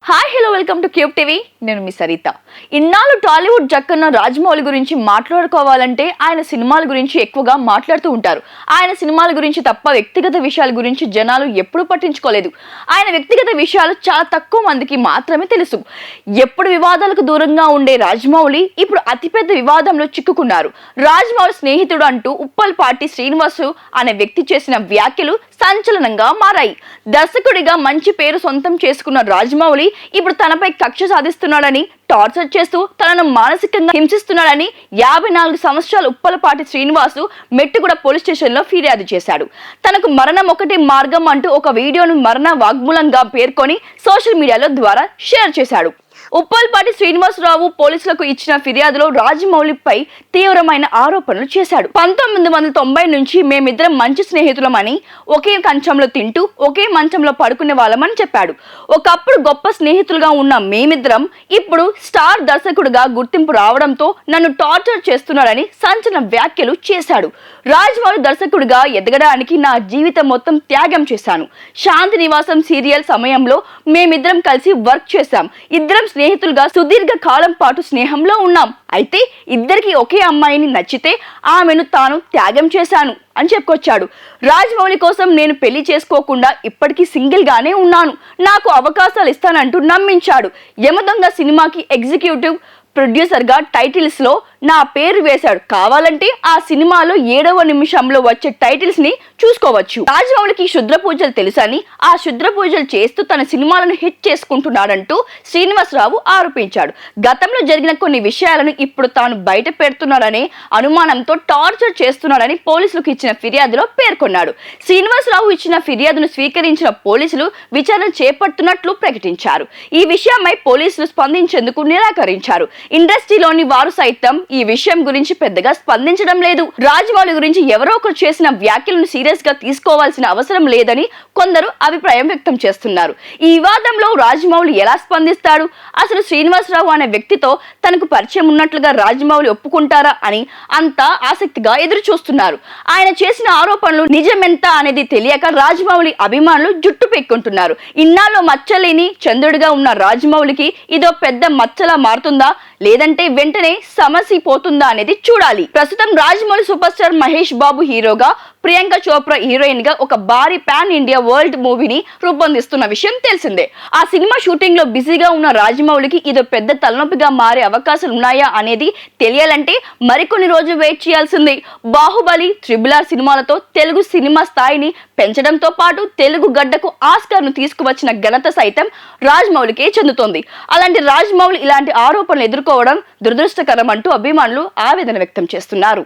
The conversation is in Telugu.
Hi hello welcome to cube TV. నేను మీ సరిత. ఇన్నాళ్ళు టాలీవుడ్ జక్కన్న రాజమౌళి గురించి మాట్లాడుకోవాలంటే ఆయన సినిమాల గురించి ఎక్కువగా మాట్లాడుతూ ఉంటారు. ఆయన సినిమాల గురించి తప్ప వ్యక్తిగత విషయాల గురించి జనాలు ఎప్పుడూ పట్టించుకోలేదు. ఆయన వ్యక్తిగత విషయాలు చాలా తక్కువ మందికి మాత్రమే తెలుసు. ఎప్పుడు వివాదాలకు దూరంగా ఉండే రాజమౌళి ఇప్పుడు అతిపెద్ద వివాదంలో చిక్కుకున్నారు. రాజమౌళి స్నేహితుడు అంటూ ఉప్పల్పాటి శ్రీనివాసు అనే వ్యక్తి చేసిన వ్యాఖ్యలు సంచలనంగా మారాయి. దర్శకుడిగా మంచి పేరు సొంతం చేసుకున్న రాజమౌళి ఇప్పుడు తనపై కక్ష సాధిస్తున్నాడని, టార్చర్ చేస్తూ తనను మానసికంగా హింసిస్తున్నాడని 54 సంవత్సరాల ఉప్పలపాటి శ్రీనివాసు మెట్టుగూడ పోలీస్ స్టేషన్ లో ఫిర్యాదు చేశాడు. తనకు మరణం ఒకటే మార్గం అంటూ ఒక వీడియోను మరణ వాగ్మూలంగా పేర్కొని సోషల్ మీడియాలో ద్వారా షేర్ చేశాడు. ఉప్పల్పాటి శ్రీనివాసరావు పోలీసులకు ఇచ్చిన ఫిర్యాదులో రాజమౌళిపై తీవ్రమైన ఆరోపణలు చేశాడు. 1990 నుంచి మేమిద్దరం మంచి స్నేహితులమని, ఒకే కంచంలో తింటూ ఒకే మంచంలో పడుకునే వాళ్ళమని చెప్పాడు. ఒకప్పుడు గొప్ప స్నేహితులుగా ఉన్న మేమిద్దరం ఇప్పుడు స్టార్ దర్శకుడిగా గుర్తింపు రావడంతో నన్ను టార్చర్ చేస్తున్నాడని సంచలన వ్యాఖ్యలు చేశాడు. రాజమౌళి దర్శకుడిగా ఎదగడానికి నా జీవితం మొత్తం త్యాగం చేశాను. శాంతి నివాసం సీరియల్ సమయంలో మేమిద్దరం కలిసి వర్క్ చేశాం. ఇద్దరం స్నేహితులుగా సుదీర్ఘ కాలం పాటు స్నేహంలో ఉన్నాం. అయితే ఇద్దరికి ఒకే అమ్మాయిని నచ్చితే ఆమెను తాను త్యాగం చేశాను అని చెప్పుకొచ్చాడు. రాజమౌళి కోసం నేను పెళ్లి చేసుకోకుండా ఇప్పటికీ సింగిల్ గానే ఉన్నాను, నాకు అవకాశాలు ఇస్తానంటూ నమ్మించాడు. యమదొంగ సినిమాకి ఎగ్జిక్యూటివ్ ప్రొడ్యూసర్ గా టైటిల్స్ లో నా పేరు వేశాడు. కావాలంటే ఆ సినిమాలో 7వ నిమిషంలో వచ్చే టైటిల్స్ ని చూసుకోవచ్చు. రాజమౌళికి క్షుద్ర పూజలు తెలుసని, ఆ క్షుద్ర పూజలు చేస్తూ తన సినిమాలను హిట్ చేసుకుంటున్నాడంటూ శ్రీనివాసరావు ఆరోపించాడు. గతంలో జరిగిన కొన్ని విషయాలను ఇప్పుడు తాను బయట పెడుతున్నాడనే అనుమానంతో టార్చర్ చేస్తున్నాడని పోలీసులకు ఇచ్చిన ఫిర్యాదులో పేర్కొన్నాడు. శ్రీనివాసరావు ఇచ్చిన ఫిర్యాదును స్వీకరించిన పోలీసులు విచారణ చేపడుతున్నట్లు ప్రకటించారు. ఈ విషయమై పోలీసులు స్పందించేందుకు నిరాకరించారు. ఇండస్ట్రీలోని వారు సైతం ఈ విషయం గురించి పెద్దగా స్పందించడం లేదు. రాజమౌళి గురించి ఎవరో ఒకరు చేసిన వ్యాఖ్యలను సీరియస్ గా తీసుకోవాల్సిన అవసరం లేదని కొందరు అభిప్రాయం వ్యక్తం చేస్తున్నారు. ఈ వివాదంలో రాజమౌళి ఎలా స్పందిస్తాడు? అసలు శ్రీనివాసరావు అనే వ్యక్తితో తనకు పరిచయం ఉన్నట్లుగా రాజమౌళి ఒప్పుకుంటారా అని అంతా ఆసక్తిగా ఎదురు చూస్తున్నారు. ఆయన చేసిన ఆరోపణలు నిజమెంత అనేది తెలియక రాజమౌళి అభిమానులు జుట్టు పెక్కుంటున్నారు. ఇన్నాళ్ళు మచ్చలేని చంద్రుడిగా ఉన్న రాజమౌళికి ఇదో పెద్ద మచ్చలా మారుతుందా, లేదంటే వెంటనే సమస్య పోతుందా అనేది చూడాలి. ప్రస్తుతం రాజమౌళి సూపర్ స్టార్ మహేష్ బాబు హీరోగా, ప్రియాంక చోప్రా హీరోయిన్ గా ఒక భారీ పాన్ ఇండియా వరల్డ్ మూవీని రూపొందిస్తున్న విషయం తెలిసిందే. ఆ సినిమా షూటింగ్ లో బిజీగా ఉన్న రాజమౌళికి ఇదో పెద్ద తలనొప్పిగా మారే అవకాశాలు ఉన్నాయా అనేది తెలియాలంటే మరికొన్ని రోజులు వెయిట్ చేయాల్సిందే. బాహుబలి, RRR సినిమాలతో తెలుగు సినిమా స్థాయిని పెంచడంతో పాటు తెలుగు గడ్డకు ఆస్కార్ ను తీసుకువచ్చిన ఘనత సైతం రాజమౌళికే చెందుతోంది. అలాంటి రాజమౌళి ఇలాంటి ఆరోపణలు ఎదుర్కోవడం దురదృష్టకరం అంటూ అభిమానులు ఆవేదన వ్యక్తం చేస్తున్నారు.